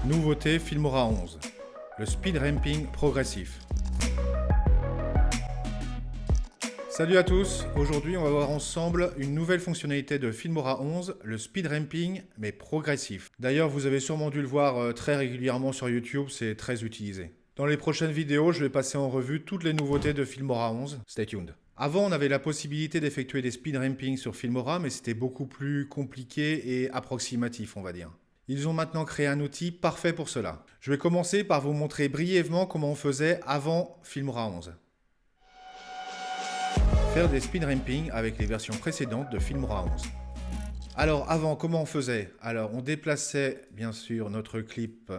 Nouveauté Filmora 11, le speed ramping progressif. Salut à tous, aujourd'hui on va voir ensemble une nouvelle fonctionnalité de Filmora 11, le speed ramping mais progressif. D'ailleurs vous avez sûrement dû le voir très régulièrement sur YouTube, c'est très utilisé. Dans les prochaines vidéos, je vais passer en revue toutes les nouveautés de Filmora 11, stay tuned. Avant, on avait la possibilité d'effectuer des speed ramping sur Filmora, mais c'était beaucoup plus compliqué et approximatif, on va dire. Ils ont maintenant créé un outil parfait pour cela. Je vais commencer par vous montrer brièvement comment on faisait avant Filmora 11. Faire des speed ramping avec les versions précédentes de Filmora 11. Alors avant, comment on faisait? Alors on déplaçait bien sûr notre clip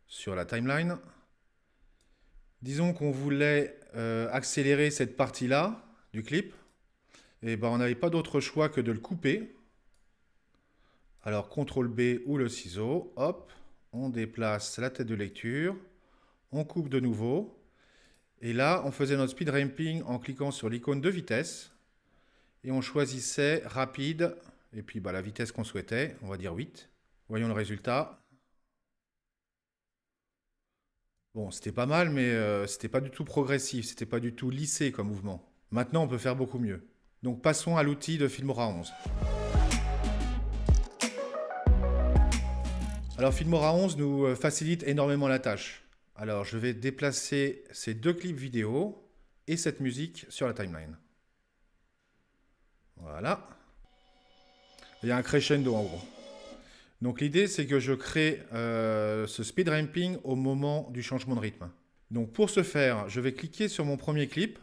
sur la timeline. Disons qu'on voulait accélérer cette partie-là du clip. Et ben on n'avait pas d'autre choix que de le couper. Alors CTRL B ou le ciseau, hop, on déplace la tête de lecture, on coupe de nouveau. Et là, on faisait notre speed ramping en cliquant sur l'icône de vitesse. Et on choisissait rapide, et puis la vitesse qu'on souhaitait, on va dire 8. Voyons le résultat. Bon, c'était pas mal, mais c'était pas du tout progressif, c'était pas du tout lissé comme mouvement. Maintenant, on peut faire beaucoup mieux. Donc passons à l'outil de Filmora 11. Alors Filmora 11 nous facilite énormément la tâche. Alors je vais déplacer ces deux clips vidéo et cette musique sur la timeline. Voilà. Il y a un crescendo en gros. Donc l'idée c'est que je crée ce speed ramping au moment du changement de rythme. Donc pour ce faire, je vais cliquer sur mon premier clip.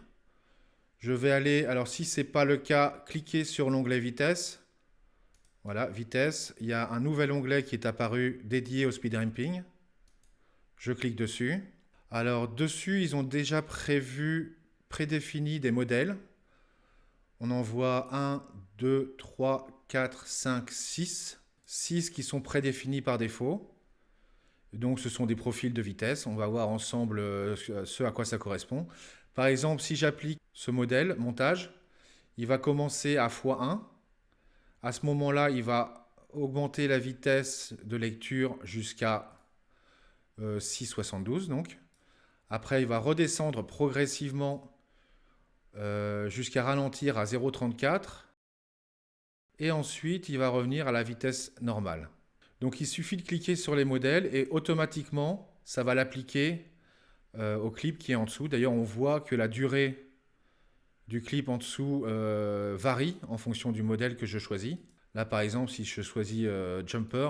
Je vais aller, alors si ce n'est pas le cas, cliquer sur l'onglet vitesse. Voilà, vitesse. Il y a un nouvel onglet qui est apparu dédié au speed ramping. Je clique dessus. Alors dessus, ils ont déjà prédéfini des modèles. On en voit 1, 2, 3, 4, 5, 6. 6 qui sont prédéfinis par défaut. Donc ce sont des profils de vitesse. On va voir ensemble ce à quoi ça correspond. Par exemple, si j'applique ce modèle, montage, il va commencer à x1. À ce moment-là, il va augmenter la vitesse de lecture jusqu'à 6,72 donc. Après, il va redescendre progressivement jusqu'à ralentir à 0,34. Et ensuite, il va revenir à la vitesse normale. Donc, il suffit de cliquer sur les modèles et automatiquement, ça va l'appliquer au clip qui est en dessous. D'ailleurs, on voit que la durée du clip en dessous varie en fonction du modèle que je choisis. Là, par exemple, si je choisis Jumper,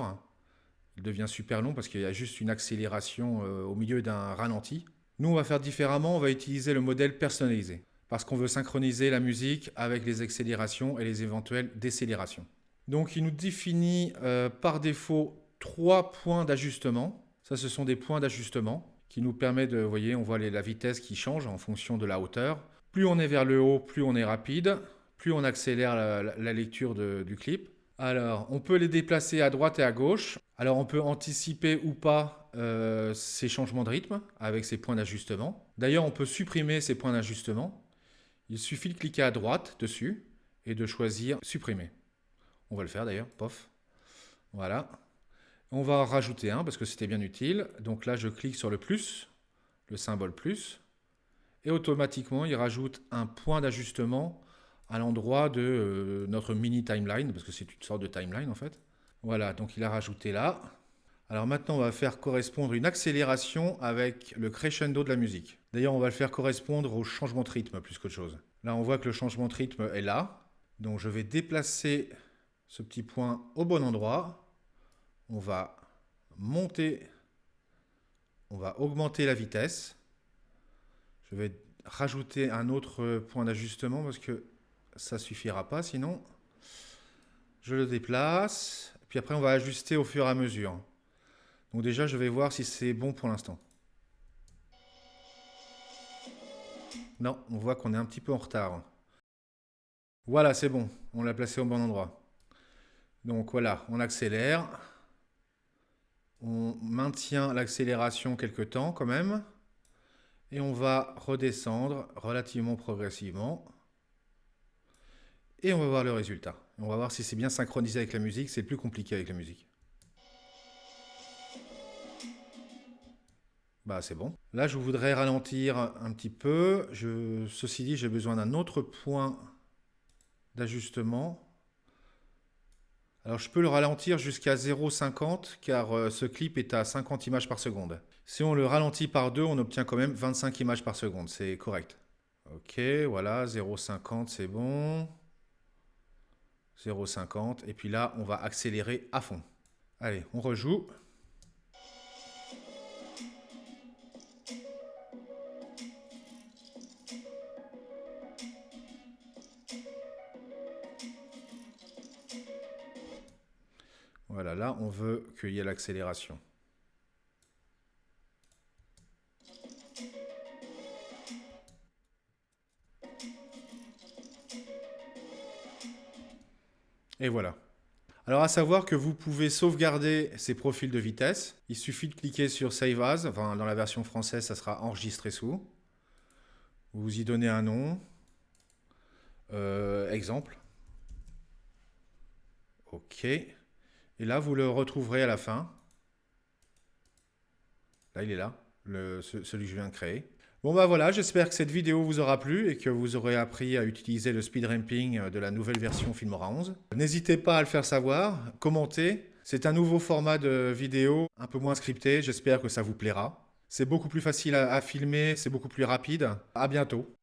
il devient super long parce qu'il y a juste une accélération au milieu d'un ralenti. Nous, on va faire différemment, on va utiliser le modèle personnalisé parce qu'on veut synchroniser la musique avec les accélérations et les éventuelles décélérations. Donc, il nous définit par défaut 3 points d'ajustement. Ça, ce sont des points d'ajustement qui nous permettent de, vous voyez, on voit la vitesse qui change en fonction de la hauteur. Plus on est vers le haut, plus on est rapide, plus on accélère la lecture du clip. Alors, on peut les déplacer à droite et à gauche. Alors, on peut anticiper ou pas ces changements de rythme avec ces points d'ajustement. D'ailleurs, on peut supprimer ces points d'ajustement. Il suffit de cliquer à droite dessus et de choisir supprimer. On va le faire d'ailleurs, pof. Voilà. On va en rajouter un parce que c'était bien utile. Donc là, je clique sur le plus, le symbole plus. Et automatiquement, il rajoute un point d'ajustement à l'endroit de notre mini timeline, parce que c'est une sorte de timeline en fait. Voilà, donc il a rajouté là. Alors maintenant, on va faire correspondre une accélération avec le crescendo de la musique. D'ailleurs, on va le faire correspondre au changement de rythme plus qu'autre chose. Là, on voit que le changement de rythme est là. Donc je vais déplacer ce petit point au bon endroit. On va monter, on va augmenter la vitesse. Je vais rajouter un autre point d'ajustement parce que ça ne suffira pas sinon. Je le déplace, puis après on va ajuster au fur et à mesure. Donc déjà je vais voir si c'est bon pour l'instant. Non, on voit qu'on est un petit peu en retard. Voilà, c'est bon, on l'a placé au bon endroit. Donc voilà, on accélère. On maintient l'accélération quelque temps quand même. Et on va redescendre relativement progressivement. Et on va voir le résultat. On va voir si c'est bien synchronisé avec la musique. C'est plus compliqué avec la musique. Bah, c'est bon. Là, je voudrais ralentir un petit peu. Ceci dit, j'ai besoin d'un autre point d'ajustement. Alors, je peux le ralentir jusqu'à 0,50 car ce clip est à 50 images par seconde. Si on le ralentit par 2, on obtient quand même 25 images par seconde. C'est correct. Ok, voilà, 0,50, c'est bon. 0,50. Et puis là, on va accélérer à fond. Allez, on rejoue. Voilà, là, on veut qu'il y ait l'accélération. Et voilà. Alors à savoir que vous pouvez sauvegarder ces profils de vitesse. Il suffit de cliquer sur Save As. Enfin, dans la version française, ça sera enregistré sous. Vous y donnez un nom. Exemple. OK. Et là, vous le retrouverez à la fin. Là, il est là, celui que je viens de créer. Bon bah voilà, j'espère que cette vidéo vous aura plu et que vous aurez appris à utiliser le speed ramping de la nouvelle version Filmora 11. N'hésitez pas à le faire savoir, commentez. C'est un nouveau format de vidéo, un peu moins scripté, j'espère que ça vous plaira. C'est beaucoup plus facile à filmer, c'est beaucoup plus rapide. À bientôt.